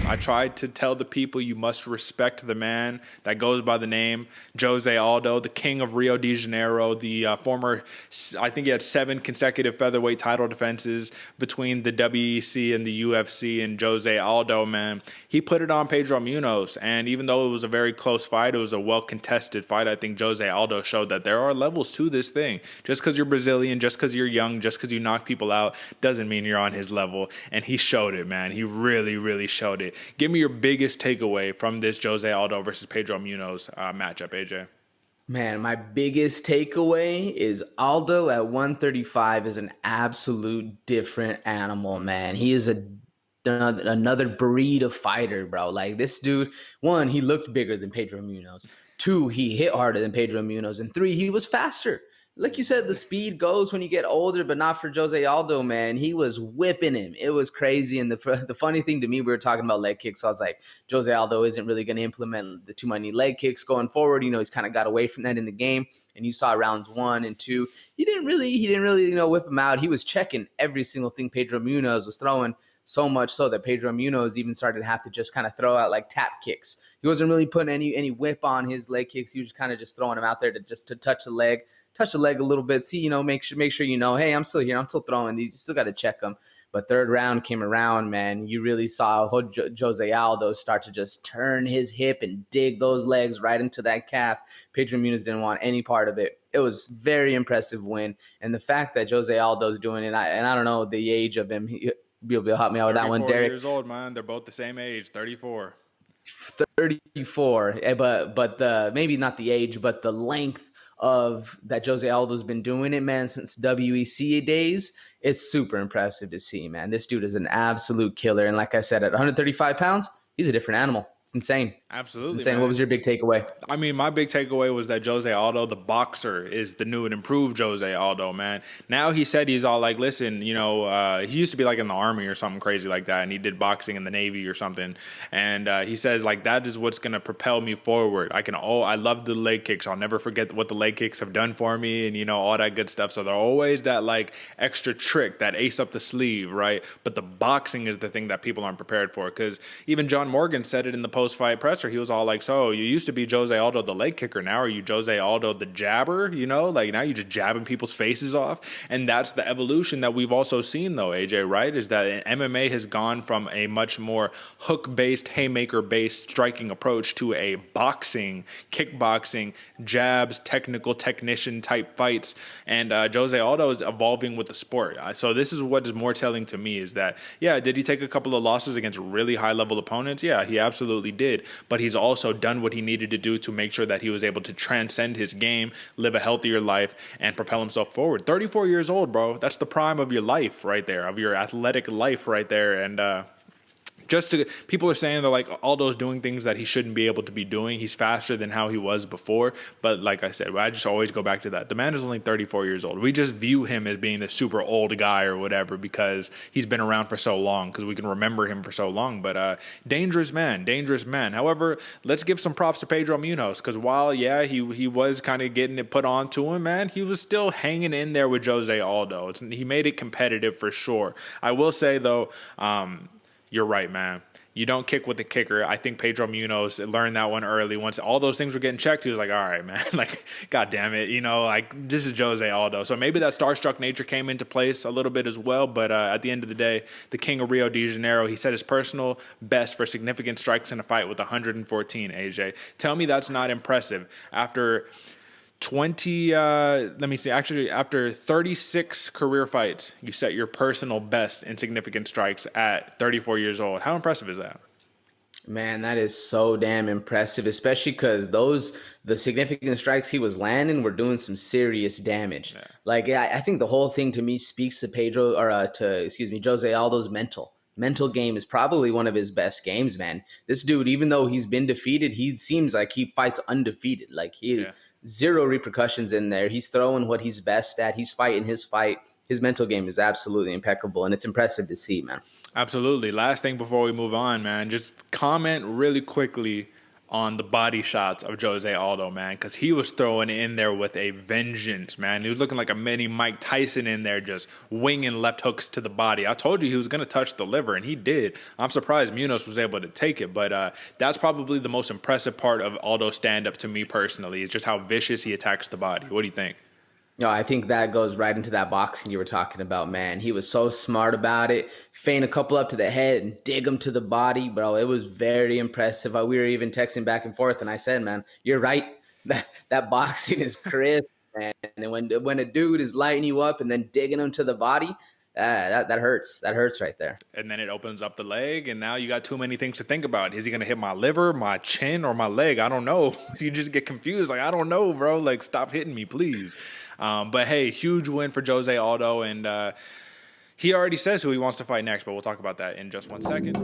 I tried to tell the people you must respect the man that goes by the name Jose Aldo, the king of Rio de Janeiro, the former, I think he had 7 consecutive featherweight title defenses between the WEC and the UFC, and Jose Aldo, man, he put it on Pedro Munhoz. And even though it was a very close fight, it was a well-contested fight. I think Jose Aldo showed that there are levels to this thing. Just because you're Brazilian, just because you're young, just because you knock people out, doesn't mean you're on his level. And he showed it, man. He really, really showed it. Give me your biggest takeaway from this Jose Aldo versus Pedro Munhoz matchup, AJ. Man, my biggest takeaway is Aldo at 135 is an absolute different animal, man. He is another breed of fighter, bro. Like this dude, one, he looked bigger than Pedro Munhoz. Two, he hit harder than Pedro Munhoz. And three, he was faster. Like you said, the speed goes when you get older, but not for Jose Aldo, man. He was whipping him. It was crazy. And the funny thing to me, we were talking about leg kicks. So I was like, Jose Aldo isn't really going to implement the too many leg kicks going forward. You know, he's kind of got away from that in the game. And you saw rounds 1 and 2. He didn't really, whip him out. He was checking every single thing Pedro Munhoz was throwing. So much so that Pedro Munhoz even started to have to just kind of throw out like tap kicks. He wasn't really putting any whip on his leg kicks. He was kind of just throwing them out there to touch the leg a little bit. See, make sure hey, I'm still here. I'm still throwing these. You still got to check them. But third round came around, man. You really saw Jose Aldo start to just turn his hip and dig those legs right into that calf. Pedro Munhoz didn't want any part of it. It was a very impressive win. And the fact that Jose Aldo's doing it, and I don't know the age of him. You'll be able to help me out with that one, Derek. 34 years old, man. They're both the same age, 34. 34, but maybe not the age, but the length of that Jose Aldo's been doing it, man, since WEC days. It's super impressive to see, man. This dude is an absolute killer. And like I said, at 135 pounds, he's a different animal. It's insane. Absolutely, it's insane. Man. What was your big takeaway? I mean, my big takeaway was that Jose Aldo, the boxer, is the new and improved Jose Aldo, man. Now he said he's all like, listen, he used to be like in the Army or something crazy like that, and he did boxing in the Navy or something. And he says, like, that is what's going to propel me forward. I love the leg kicks. I'll never forget what the leg kicks have done for me and, all that good stuff. So they're always that, like, extra trick, that ace up the sleeve, right? But the boxing is the thing that people aren't prepared for, because even John Morgan said it in the post-fight presser. He was all like, so you used to be Jose Aldo the leg kicker, now are you Jose Aldo the jabber? Like now you're just jabbing people's faces off. And that's the evolution that we've also seen though, AJ, right? Is that MMA has gone from a much more hook-based, haymaker-based striking approach to a boxing, kickboxing, jabs, technician type fights. And Jose Aldo is evolving with the sport. So this is what is more telling to me is that, yeah, did he take a couple of losses against really high-level opponents? Yeah, he absolutely did. But he's also done what he needed to do to make sure that he was able to transcend his game, live a healthier life, and propel himself forward. 34 years old, bro. That's the prime of your life right there, of your athletic life right there. And people are saying that like Aldo's doing things that he shouldn't be able to be doing. He's faster than how he was before. But like I said, I just always go back to that. The man is only 34 years old. We just view him as being the super old guy or whatever because he's been around for so long, because we can remember him for so long. But dangerous man. However, let's give some props to Pedro Munhoz, because while, yeah, he was kind of getting it put on to him, man, he was still hanging in there with Jose Aldo. He made it competitive for sure. I will say, though, you're right, man. You don't kick with the kicker. I think Pedro Munhoz learned that one early. Once all those things were getting checked, he was like, all right, man, like, God damn it. Like, this is Jose Aldo. So maybe that starstruck nature came into place a little bit as well. But at the end of the day, the king of Rio de Janeiro, he set his personal best for significant strikes in a fight with 114, AJ. Tell me that's not impressive. After 36 career fights, you set your personal best in significant strikes at 34 years old. How impressive is that? Man, that is so damn impressive, especially because the significant strikes he was landing were doing some serious damage. Yeah. Like, I think the whole thing to me speaks to Jose Aldo's mental game is probably one of his best games, man. This dude, even though he's been defeated, he seems like he fights undefeated. Like zero repercussions in there. He's throwing what he's best at. He's fighting his fight. His mental game is absolutely impeccable, and it's impressive to see, man. Absolutely. Last thing before we move on, man, just comment really quickly on the body shots of Jose Aldo, man, because he was throwing in there with a vengeance, man. He was looking like a mini Mike Tyson in there, just winging left hooks to the body. I told you he was going to touch the liver, and he did. I'm surprised Munhoz was able to take it, but that's probably the most impressive part of Aldo's stand-up to me personally, is just how vicious he attacks the body. What do you think? No, I think that goes right into that boxing you were talking about, man. He was so smart about it. Feint a couple up to the head and dig him to the body, bro. It was very impressive. We were even texting back and forth, and I said, man, you're right. That boxing is crisp, man. And when a dude is lighting you up and then digging him to the body, that hurts. That hurts right there. And then it opens up the leg, and now you got too many things to think about. Is he going to hit my liver, my chin, or my leg? I don't know. You just get confused. Like, I don't know, bro. Like, stop hitting me, please. But, hey, huge win for Jose Aldo, and he already says who he wants to fight next, but we'll talk about that in just 1 second.